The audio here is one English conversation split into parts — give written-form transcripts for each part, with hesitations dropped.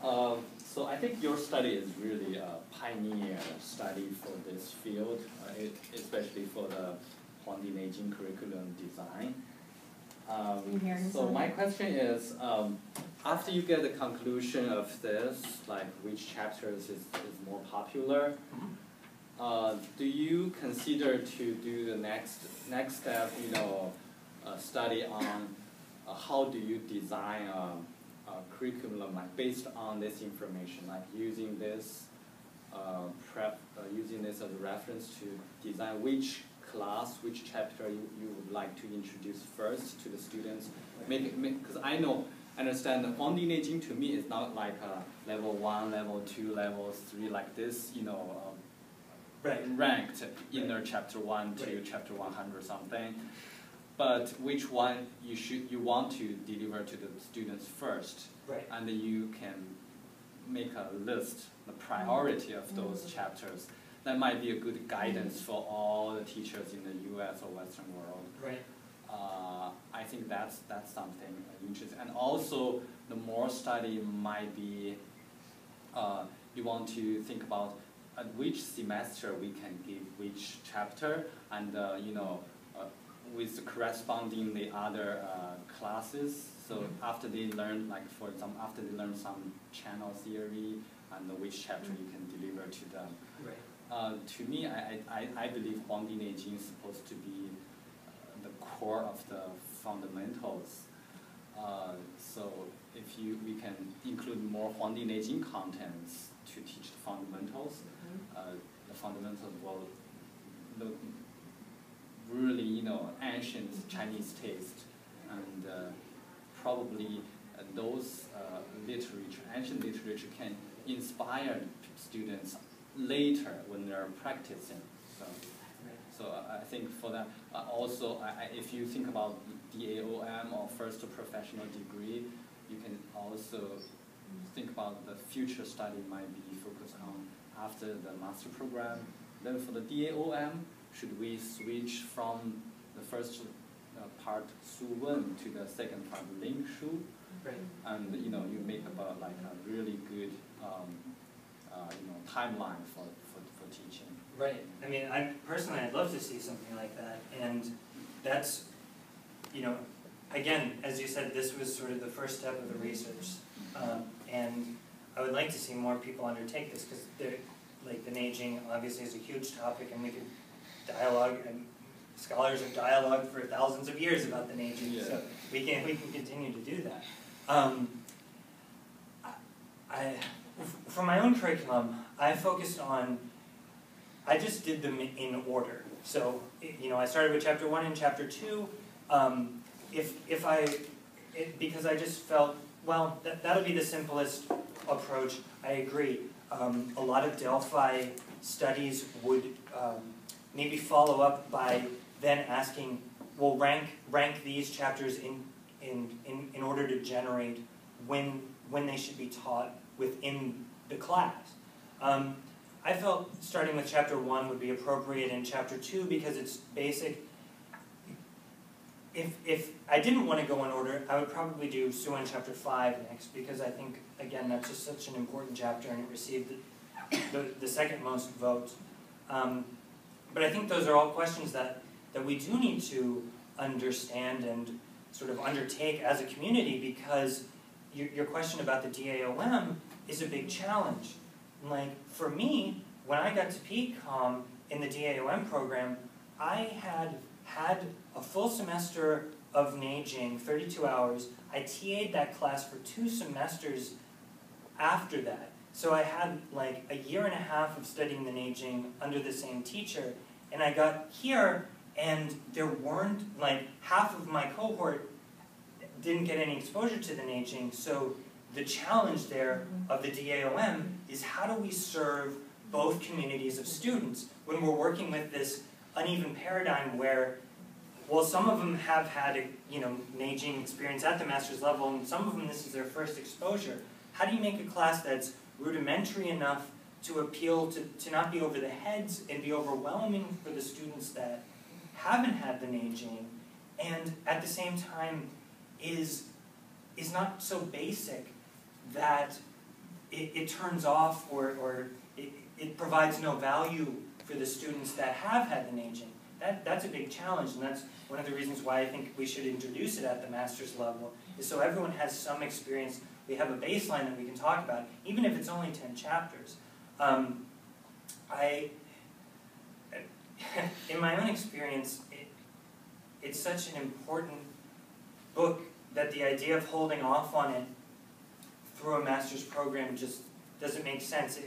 So I think your study is really a pioneer study for this field, especially for the Huang Di Nei Jing curriculum design. So my question is, after you get the conclusion of this, like which chapters is more popular, do you consider to do the next step, study on how do you design a curriculum like based on this information, like using this using this as a reference to design which class, which chapter you would like to introduce first to the students? Because I understand that Huang Di Nei Jing to me is not like a level 1, level 2, level 3 like this, ranked in their chapter 1 to chapter 100 something. But which one you want to deliver to the students first, and then you can make a list, the priority of those chapters. That might be a good guidance for all the teachers in the U.S. or Western world. I think that's something interesting. And also, the more study might be, you want to think about at which semester we can give which chapter, and with the corresponding the other classes. So after they learn, like for example, after they learn some channel theory and which chapter you can deliver to them. To me, I believe Huang Di Nei Jing is supposed to be the core of the fundamentals. So if we can include more Huang Di Nei Jing contents to teach the fundamentals, the fundamentals will look really, ancient Chinese taste, and probably those ancient literature can inspire students later when they're practicing. So I think for that, also if you think about DAOM or first professional degree, you can also think about the future study might be focused on after the master program. Then for the DAOM, should we switch from the first part Su Wen to the second part Ling Shu? And you make about like a really good timeline for teaching. I mean, I'd love to see something like that, and that's, again, as you said, this was sort of the first step of the research, and I would like to see more people undertake this, because like the Nei Jing obviously is a huge topic, and we could dialogue, and scholars have dialogued for thousands of years about the Nei Jing, so we can continue to do that. For my own curriculum, I focused on, I just did them in order. So, I started with chapter 1 and chapter 2. Because I just felt, well, that'll be the simplest approach. I agree. A lot of Delphi studies would maybe follow up by then asking, well, rank these chapters in order to generate when they should be taught within the class. I felt starting with chapter 1 would be appropriate in chapter 2 because it's basic. If I didn't want to go in order, I would probably do Su Wen chapter 5 next, because I think, again, that's just such an important chapter and it received the second most votes. But I think those are all questions that we do need to understand and sort of undertake as a community, because your question about the DAOM is a big challenge. Like, for me, when I got to PCOM in the DAOM program, I had a full semester of Nei Jing, 32 hours. I TA'd that class for 2 semesters after that. So I had like a year and a half of studying the Nei Jing under the same teacher. And I got here, and there weren't, like, half of my cohort didn't get any exposure to the Nei Jing. So the challenge there of the DAOM is, how do we serve both communities of students when we're working with this uneven paradigm where, well, some of them have had a Nei Jing experience at the master's level, and some of them this is their first exposure. How do you make a class that's rudimentary enough to appeal to not be over the heads and be overwhelming for the students that haven't had the Nei Jing, and at the same time is not so basic that it turns off or it provides no value for the students that have had the Nei Jing. That's a big challenge, and that's one of the reasons why I think we should introduce it at the master's level, is so everyone has some experience. We have a baseline that we can talk about, even if it's only 10 chapters. In my own experience, it's such an important book that the idea of holding off on it through a master's program just doesn't make sense.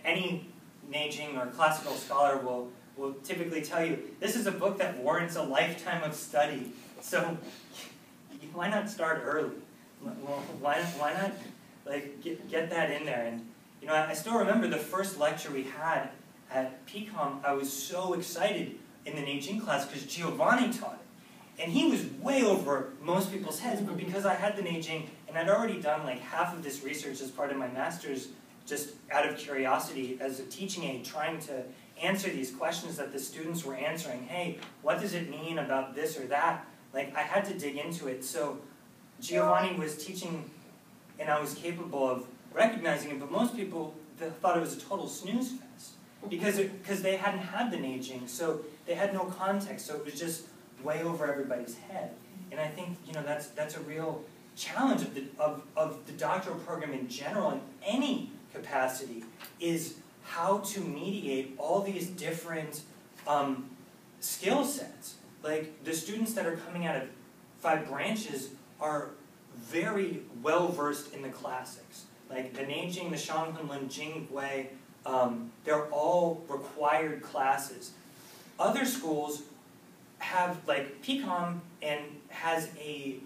Any Nei Jing or classical scholar will typically tell you, this is a book that warrants a lifetime of study. So why not start early? Well, why not like get that in there? And you know, I still remember the first lecture we had at PCOM. I was so excited in the Nei Jing class because Giovanni taught it. And he was way over most people's heads, but because I had the Nei Jing and I'd already done like half of this research as part of my master's, just out of curiosity as a teaching aide, trying to answer these questions that the students were answering. Hey, what does it mean about this or that? Like, I had to dig into it. So Giovanni was teaching, and I was capable of recognizing it, but most people thought it was a total snooze fest because they hadn't had the Nei Jing, so they had no context, so it was just way over everybody's head. And I think, you know, that's a real challenge of the doctoral program in general, in any capacity, is how to mediate all these different skill sets. Like, the students that are coming out of 5 branches are very well versed in the classics. Like the Nei Jing, the Shanghunlun, Jingwei, they're all required classes. Other schools have, like PCOM, and has a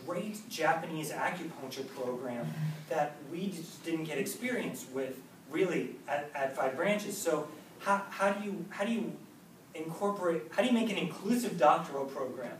great Japanese acupuncture program that we just didn't get experience with really at 5 branches. So how do you make an inclusive doctoral program